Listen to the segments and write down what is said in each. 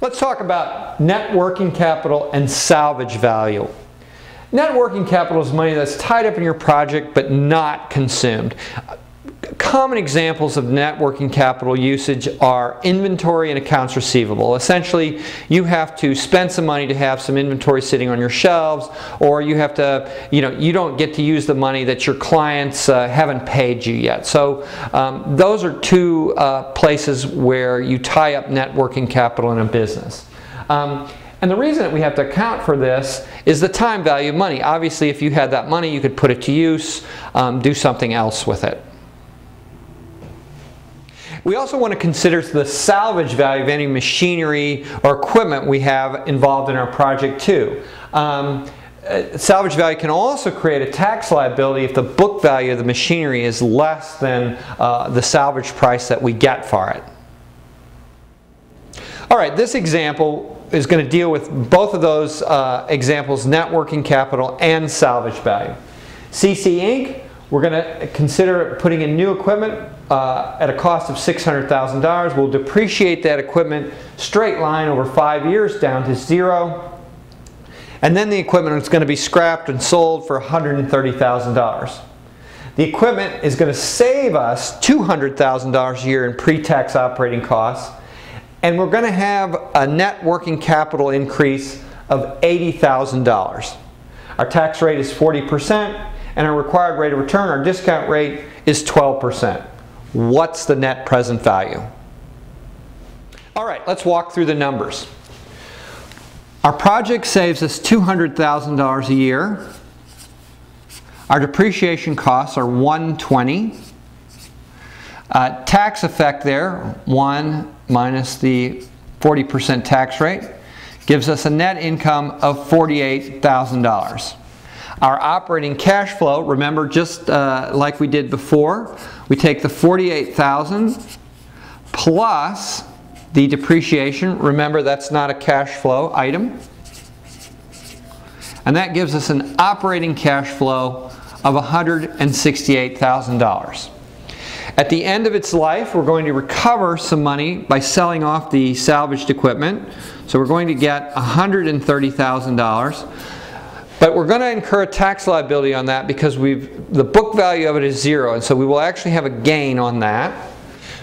Let's talk about net working capital and salvage value. Net working capital is money that's tied up in your project but not consumed. Common examples of net working capital usage are inventory and accounts receivable. Essentially, you have to spend some money to have some inventory sitting on your shelves, or you have to, you don't get to use the money that your clients haven't paid you yet. So those are two places where you tie up net working capital in a business. And the reason that we have to account for this is the time value of money. Obviously, if you had that money, you could put it to use, do something else with it. We also want to consider the salvage value of any machinery or equipment we have involved in our project too. Salvage value can also create a tax liability if the book value of the machinery is less than the salvage price that we get for it. All right, this example is going to deal with both of those examples, net working capital and salvage value. CC Inc., we're going to consider putting in new equipment at a cost of $600,000. We'll depreciate that equipment straight line over 5 years down to zero. And then the equipment is going to be scrapped and sold for $130,000. The equipment is going to save us $200,000 a year in pre-tax operating costs. And we're going to have a net working capital increase of $80,000. Our tax rate is 40%. And our required rate of return, our discount rate, is 12%. What's the net present value? All right, let's walk through the numbers. Our project saves us $200,000 a year. Our depreciation costs are $120,000. Tax effect there, 1 minus the 40% tax rate, gives us a net income of $48,000. Our operating cash flow, remember, just like we did before, we take the $48,000 plus the depreciation. Remember, that's not a cash flow item. And that gives us an operating cash flow of $168,000. At the end of its life, we're going to recover some money by selling off the salvaged equipment. So we're going to get $130,000. But we're going to incur a tax liability on that because the book value of it is zero, and so we will actually have a gain on that.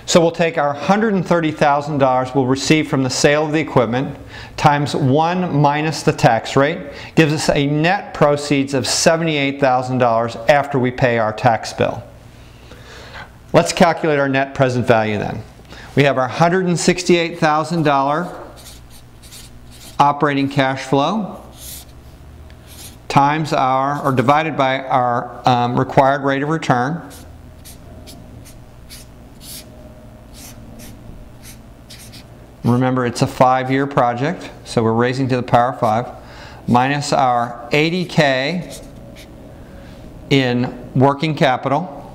So we'll take our $130,000 we'll receive from the sale of the equipment times 1 minus the tax rate, gives us a net proceeds of $78,000 after we pay our tax bill. Let's calculate our net present value then. We have our $168,000 operating cash flow times or divided by our required rate of return. Remember, it's a 5-year project, so we're raising to the power of 5, minus our $80K in working capital,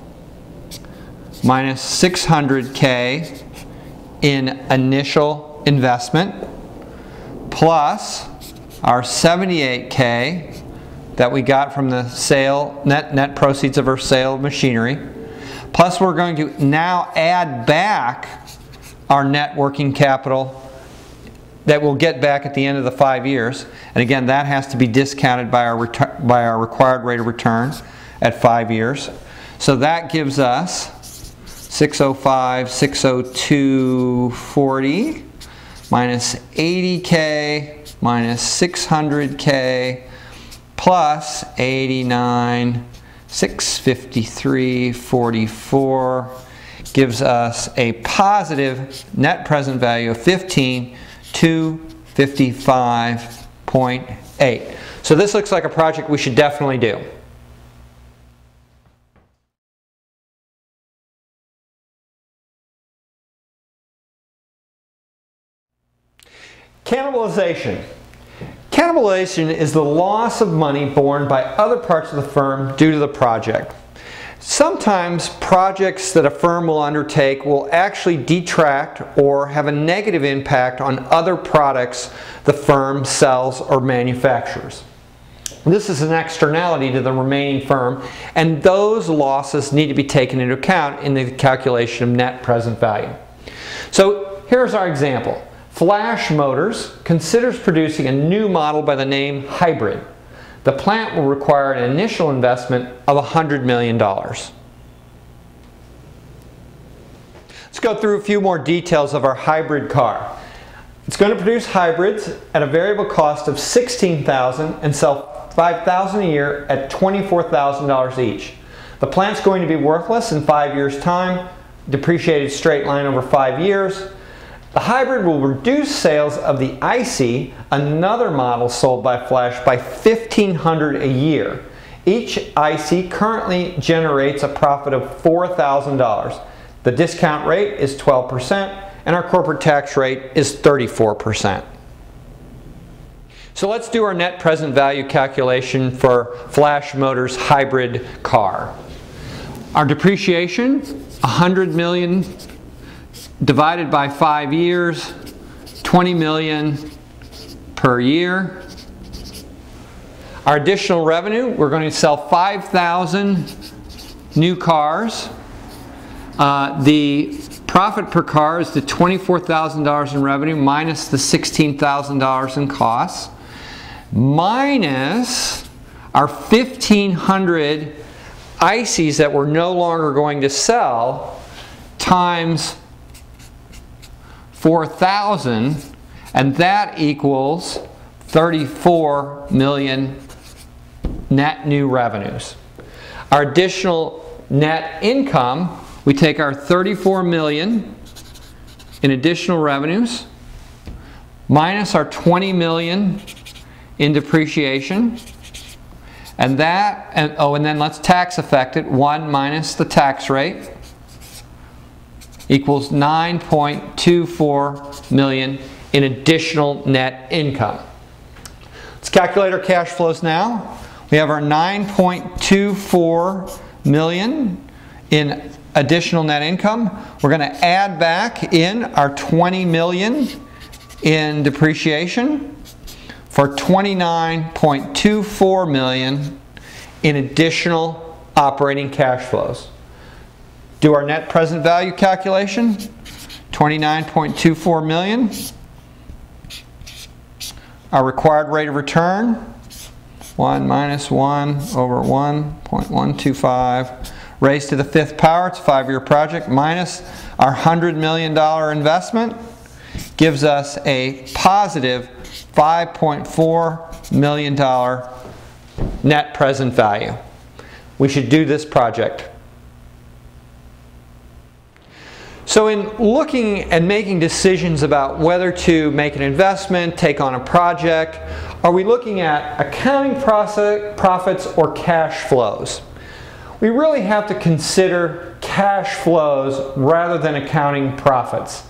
minus $600K in initial investment, plus our $78K that we got from the sale, net proceeds of our sale of machinery. Plus we're going to now add back our net working capital that we'll get back at the end of the 5 years. And again, that has to be discounted by our required rate of return at 5 years. So that gives us $605, $602.40 minus $80K minus $600K plus $89, $653.44 gives us a positive net present value of $15,255.8. So this looks like a project we should definitely do. Cannibalization. Cannibalization is the loss of money borne by other parts of the firm due to the project. Sometimes projects that a firm will undertake will actually detract or have a negative impact on other products the firm sells or manufactures. This is an externality to the remaining firm, and those losses need to be taken into account in the calculation of net present value. So here's our example. Flash Motors considers producing a new model by the name Hybrid. The plant will require an initial investment of $100 million. Let's go through a few more details of our hybrid car. It's going to produce hybrids at a variable cost of $16,000 and sell $5,000 a year at $24,000 each. The plant's going to be worthless in 5 years' time, depreciated straight line over 5 years. The hybrid will reduce sales of the IC, another model sold by Flash, by $1,500 a year. Each IC currently generates a profit of $4,000. The discount rate is 12% and our corporate tax rate is 34%. So let's do our net present value calculation for Flash Motors hybrid car. Our depreciation, $100 million divided by 5 years, $20 million per year. Our additional revenue, we're going to sell 5,000 new cars. The profit per car is the $24,000 in revenue minus the $16,000 in costs, minus our 1,500 ICs that we're no longer going to sell, times 4,000, and that equals 34 million net new revenues. Our additional net income, we take our 34 million in additional revenues minus our 20 million in depreciation, and then let's tax affect it. 1 minus the tax rate equals 9.24 million in additional net income. Let's calculate our cash flows now. We have our 9.24 million in additional net income. We're going to add back in our 20 million in depreciation for 29.24 million in additional operating cash flows. Do our net present value calculation, 29.24 million. Our required rate of return, 1 minus 1 over 1.125 raised to the 5th power, it's a 5-year project, minus our $100 million investment, gives us a positive $5.4 million net present value. We should do this project. So in looking and making decisions about whether to make an investment, take on a project, are we looking at accounting profits or cash flows? We really have to consider cash flows rather than accounting profits.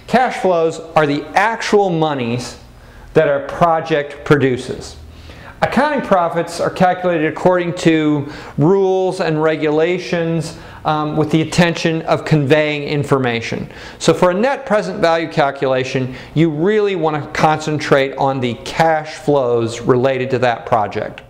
Cash flows are the actual monies that a project produces. Accounting profits are calculated according to rules and regulations with the intention of conveying information. So for a net present value calculation, you really want to concentrate on the cash flows related to that project.